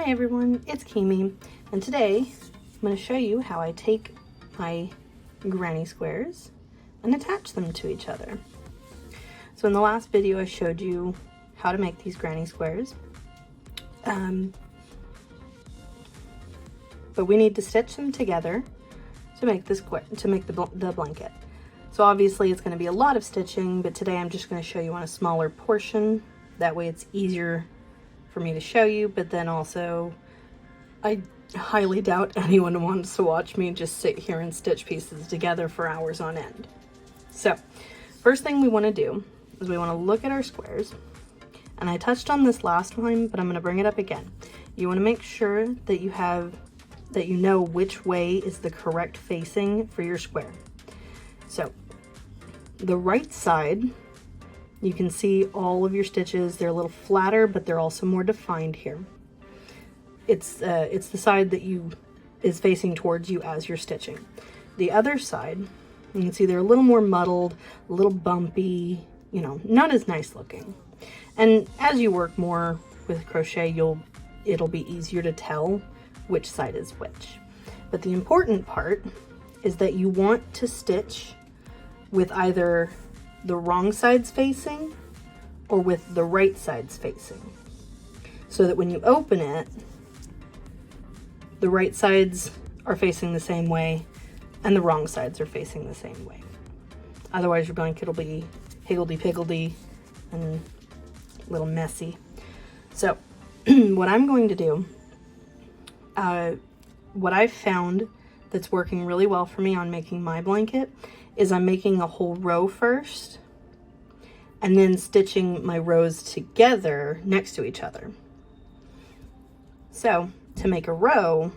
Hi everyone, it's Kimi, and today I'm going to show you how I take my granny squares and attach them to each other. So in the last video I showed you how to make these granny squares, but we need to stitch them together to make the blanket. So obviously it's going to be a lot of stitching, but today I'm just going to show you on a smaller portion. That way it's easier for me to show you, but then also I highly doubt anyone wants to watch me just sit here and stitch pieces together for hours on end. So first thing we want to do is we want to look at our squares, and I touched on this last time, but I'm going to bring it up again. You want to make sure that you know which way is the correct facing for your square. So the right side, you can see all of your stitches. They're a little flatter, but they're also more defined here. It's the side that is facing towards you as you're stitching. The other side, you can see they're a little more muddled, a little bumpy, you know, not as nice looking. And as you work more with crochet, it'll be easier to tell which side is which. But the important part is that you want to stitch with either the wrong sides facing or with the right sides facing, so that when you open it, the right sides are facing the same way and the wrong sides are facing the same way. Otherwise your blanket will be higgledy-piggledy and a little messy. So what I'm going to do, what I've found that's working really well for me on making my blanket is I'm making a whole row first and then stitching my rows together next to each other. So to make a row,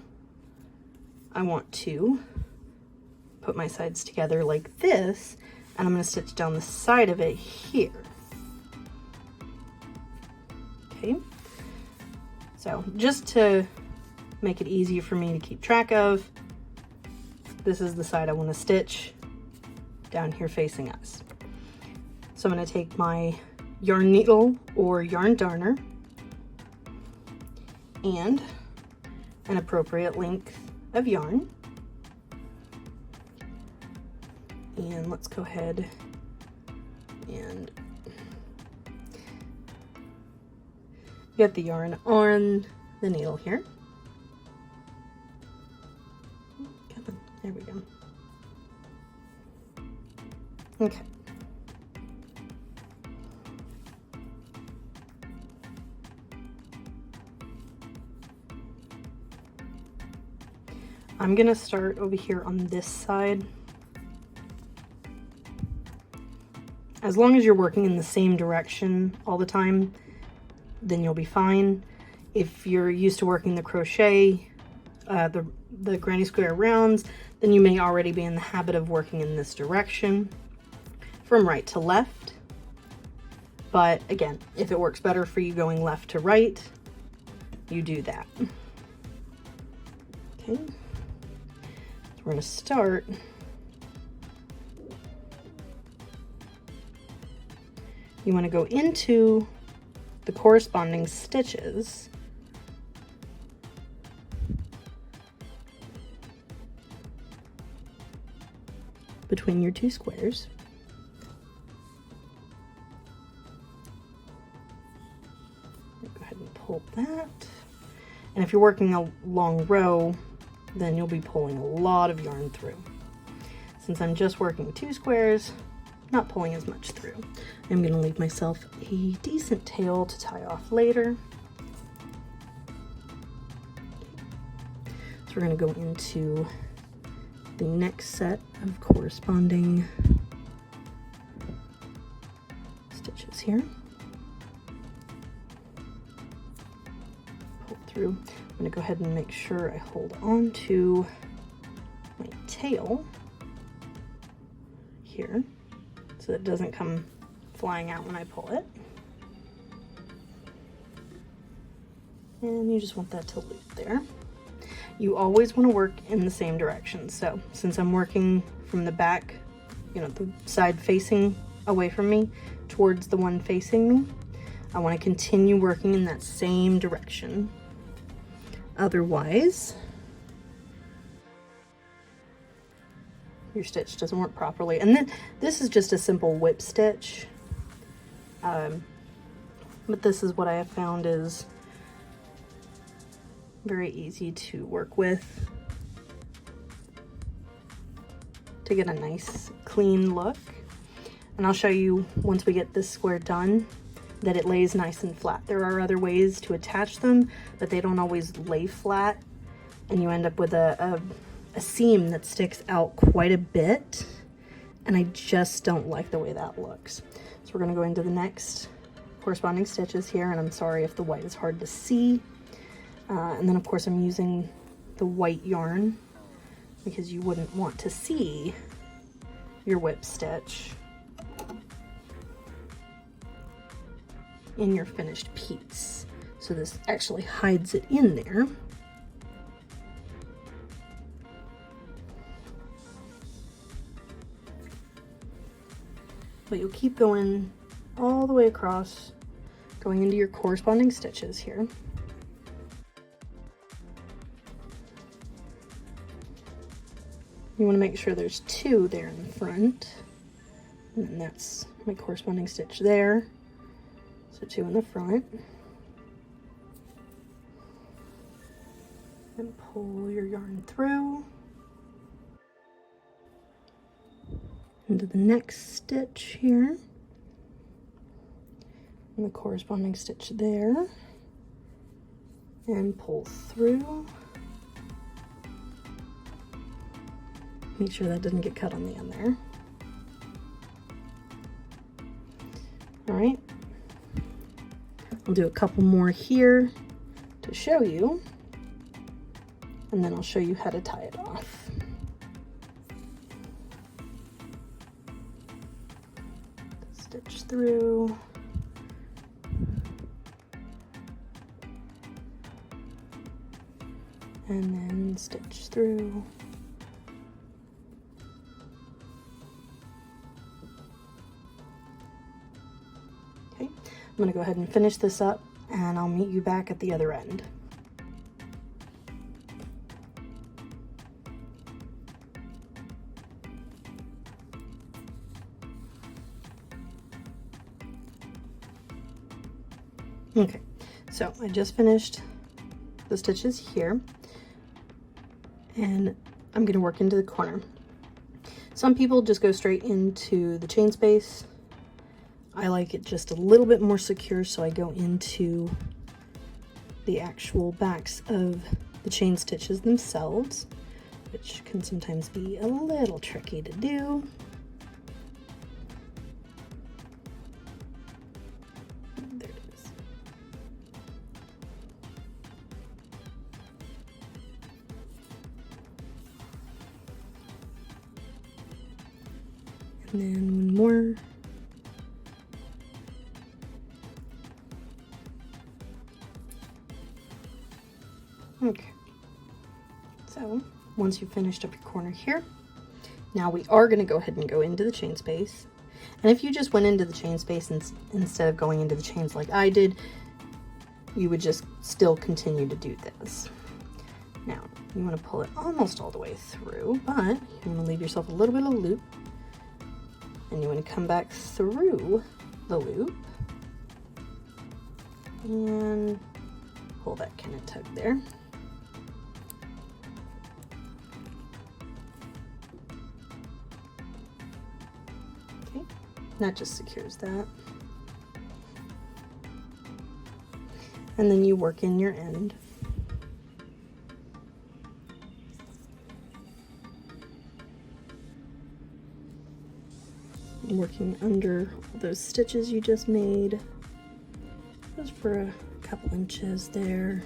I want to put my sides together like this, and I'm going to stitch down the side of it here. Okay, so just to make it easier for me to keep track of, this is the side I want to stitch down here facing us. So I'm going to take my yarn needle or yarn darner and an appropriate length of yarn, and let's go ahead and get the yarn on the needle here. There we go. Okay. I'm gonna start over here on this side. As long as you're working in the same direction all the time, then you'll be fine. If you're used to working the crochet, the granny square rounds, then you may already be in the habit of working in this direction from right to left. But again, if it works better for you going left to right, you do that. Okay. We're going to start you want to go into the corresponding stitches between your two squares. Go ahead and pull that. And if you're working a long row, then you'll be pulling a lot of yarn through. Since I'm just working two squares, not pulling as much through. I'm going to leave myself a decent tail to tie off later. So we're going to go into the next set of corresponding stitches here. Pull through. I'm going to go ahead and make sure I hold on to my tail here so that it doesn't come flying out when I pull it. And you just want that to loop there. You always want to work in the same direction. So since I'm working from the back, you know, the side facing away from me towards the one facing me, I want to continue working in that same direction. Otherwise, your stitch doesn't work properly. And then this is just a simple whip stitch. But this is what I have found is very easy to work with to get a nice clean look. And I'll show you once we get this square done that it lays nice and flat. There are other ways to attach them, but they don't always lay flat, and you end up with a seam that sticks out quite a bit, and I just don't like the way that looks. So we're gonna go into the next corresponding stitches here, and I'm sorry if the white is hard to see. And then of course I'm using the white yarn because you wouldn't want to see your whip stitch in your finished piece. So this actually hides it in there. But you'll keep going all the way across, going into your corresponding stitches here. You want to make sure there's 2 there in the front, and then that's my corresponding stitch there. So 2 in the front. And pull your yarn through into the next stitch here. And the corresponding stitch there. And pull through. Make sure that didn't get cut on the end there. All right. I'll do a couple more here to show you, and then I'll show you how to tie it off. Stitch through. And then stitch through. I'm going to go ahead and finish this up, and I'll meet you back at the other end. Okay, so I just finished the stitches here, and I'm going to work into the corner. Some people just go straight into the chain space. I like it just a little bit more secure, so I go into the actual backs of the chain stitches themselves, which can sometimes be a little tricky to do. There it is. And then one more. Okay, so once you've finished up your corner here, now we are going to go ahead and go into the chain space. And if you just went into the chain space instead of going into the chains like I did, you would just still continue to do this. Now, you want to pull it almost all the way through, but you want to leave yourself a little bit of loop. And you want to come back through the loop and pull that kind of tug there. That just secures that. And then you work in your end. Working under those stitches you just made, just for a couple inches there.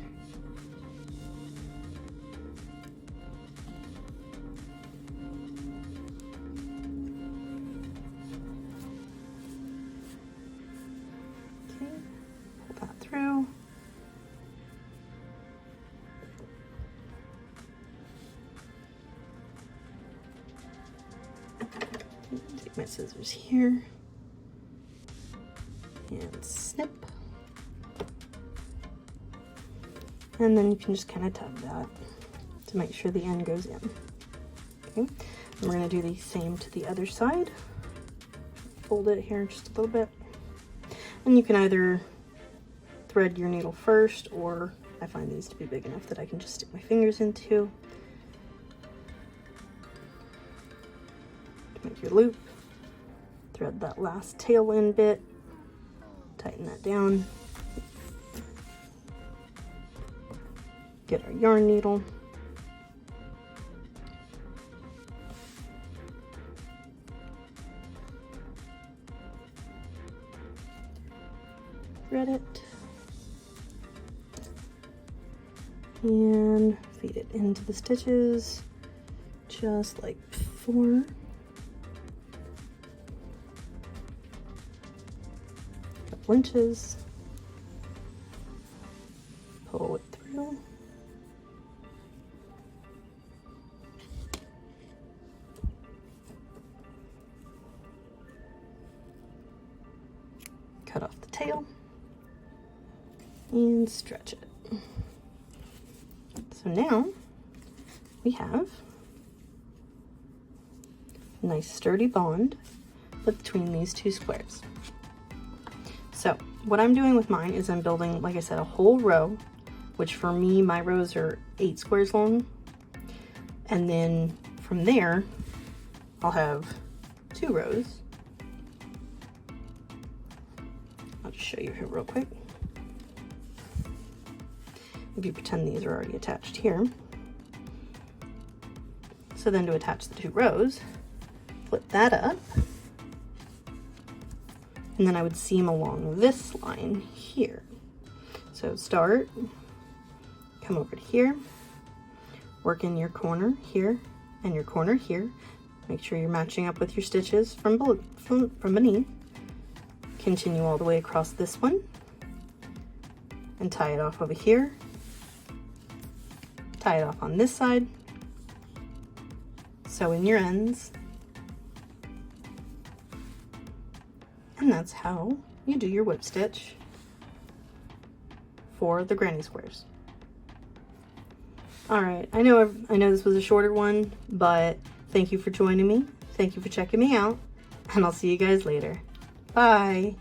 Through. Take my scissors here and snip. And then you can just kind of tug that to make sure the end goes in. Okay, and we're going to do the same to the other side. Fold it here just a little bit. And you can either thread your needle first, or I find these to be big enough that I can just stick my fingers into. Make your loop, thread that last tail end bit, tighten that down, get our yarn needle, thread it, and feed it into the stitches just like before. Inches, pull it through, cut off the tail, and stretch it. So now we have a nice sturdy bond between these two squares. So what I'm doing with mine is I'm building, like I said, a whole row, which for me, my rows are 8 squares long. And then from there, I'll have 2 rows. I'll just show you here real quick. If you pretend these are already attached here. So then to attach the 2 rows, flip that up. And then I would seam along this line here. So start, come over to here, work in your corner here and your corner here. Make sure you're matching up with your stitches from beneath. Continue all the way across this one and tie it off over here. Tie it off on this side. Sew in your ends. And that's how you do your whip stitch for the granny squares. All right, I know this was a shorter one, but thank you for joining me. Thank you for checking me out, and I'll see you guys later. Bye.